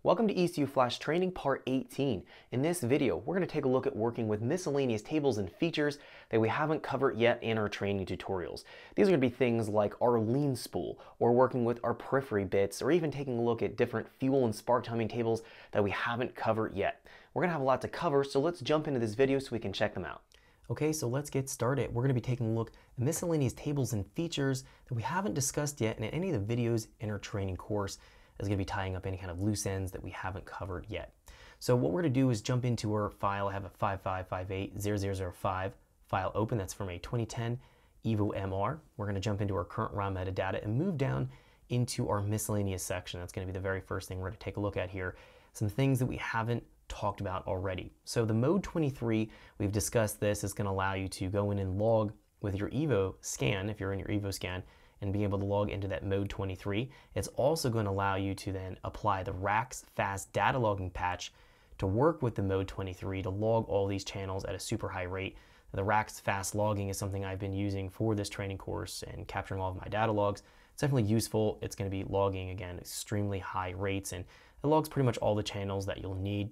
Welcome to ECU Flash Training Part 18. In this video, we're going to take a look at working with miscellaneous tables and features that we haven't covered yet in our training tutorials. These are going to be things like our lean spool, or working with our periphery bits, or even taking a look at different fuel and spark timing tables that we haven't covered yet. We're going to have a lot to cover, so let's jump into this video so we can check them out. Okay, so let's get started. We're going to be taking a look at miscellaneous tables and features that we haven't discussed yet in any of the videos in our training course. Is going to be tying up any kind of loose ends that we haven't covered yet. So what we're going to do is jump into our file. I have a 55580005 file open. That's from a 2010 Evo MR. We're going to jump into our current raw metadata and move down into our miscellaneous section. That's going to be the very first thing we're going to take a look at here. Some things that we haven't talked about already. So the mode 23, we've discussed this, is going to allow you to go in and log with your Evo scan, if you're in your Evo scan, and be able to log into that mode 23. It's also going to allow you to then apply the RAX fast data logging patch to work with the mode 23 to log all these channels at a super high rate. The RAX fast logging is something I've been using for this training course and capturing all of my data logs. It's definitely useful. It's going to be logging, again, extremely high rates, and it logs pretty much all the channels that you'll need.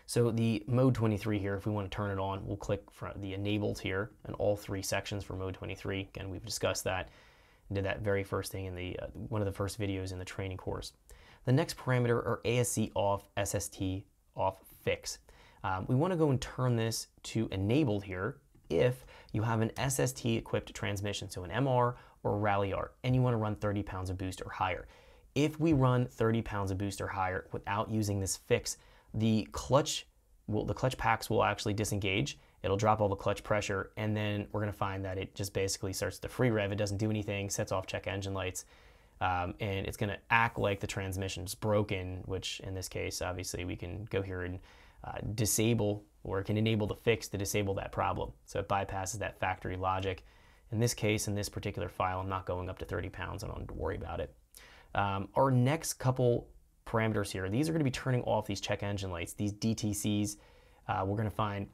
So the mode 23 here, if we want to turn it on, we'll click for the enabled here and all three sections for mode 23. Again, we've discussed that. Did that very first thing in the one of the first videos in the training course. The next parameter are ASC off, SST off fix. We want to go and turn this to enabled here if you have an SST equipped transmission, so an MR or a Rally Art, and you want to run 30 pounds of boost or higher. If we run 30 pounds of boost or higher without using this fix, the clutch packs will actually disengage. It'll drop all the clutch pressure, and then we're going to find that it just basically starts to free rev. It doesn't do anything, sets off check engine lights, and it's going to act like the transmission's broken, which in this case, obviously, we can go here and disable, or it can enable the fix to disable that problem. So it bypasses that factory logic. In this case, in this particular file, I'm not going up to 30 pounds. I don't have to worry about it. Our next couple parameters here, these are going to be turning off these check engine lights, these DTCs. We're going to find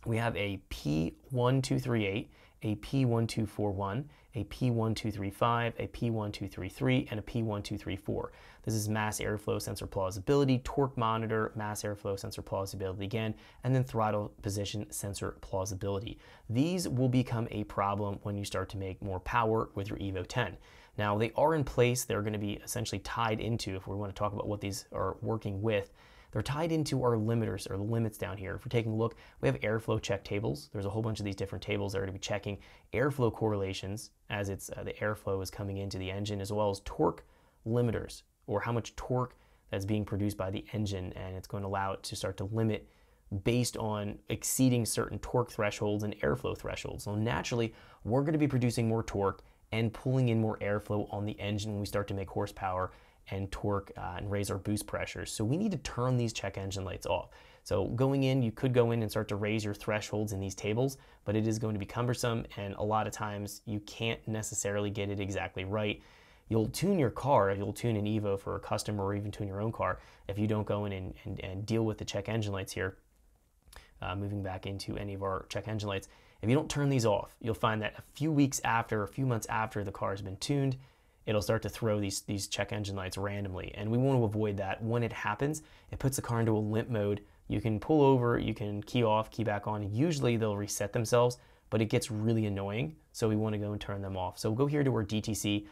we have a P1238, a P1241, a P1235, a P1233, and a P1234. This is mass airflow sensor plausibility, torque monitor, mass airflow sensor plausibility again, and then throttle position sensor plausibility. These will become a problem when you start to make more power with your Evo 10. Now, they are in place. They're going to be essentially tied into, if we want to talk about what these are working with, they're tied into our limiters, or the limits down here. If we're taking a look, we have airflow check tables. There's a whole bunch of these different tables that are going to be checking airflow correlations as it's the airflow is coming into the engine, as well as torque limiters, or how much torque that's being produced by the engine, and it's going to allow it to start to limit based on exceeding certain torque thresholds and airflow thresholds. So naturally, we're going to be producing more torque and pulling in more airflow on the engine when we start to make horsepower and torque and raise our boost pressures. So we need to turn these check engine lights off. So going in, you could go in and start to raise your thresholds in these tables, but it is going to be cumbersome, and a lot of times you can't necessarily get it exactly right. You'll tune your car, you'll tune an Evo for a customer, or even tune your own car, if you don't go in and deal with the check engine lights here. Moving back into any of our check engine lights, if you don't turn these off, you'll find that a few weeks after, a few months after the car has been tuned, it'll start to throw these check engine lights randomly, and we want to avoid that. When it happens, it puts the car into a limp mode. You can pull over, you can key off, key back on. Usually they'll reset themselves, but it gets really annoying, so we want to go and turn them off. So we'll go here to our DTC.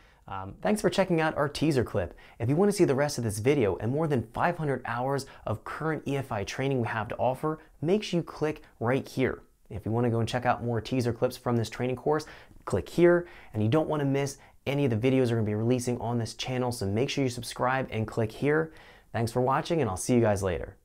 Thanks for checking out our teaser clip. If you want to see the rest of this video and more than 500 hours of current EFI training we have to offer, make sure you click right here. If you want to go and check out more teaser clips from this training course, click here, and you don't want to miss any of the videos we're going to be releasing on this channel, so make sure you subscribe and click here. Thanks for watching, and I'll see you guys later.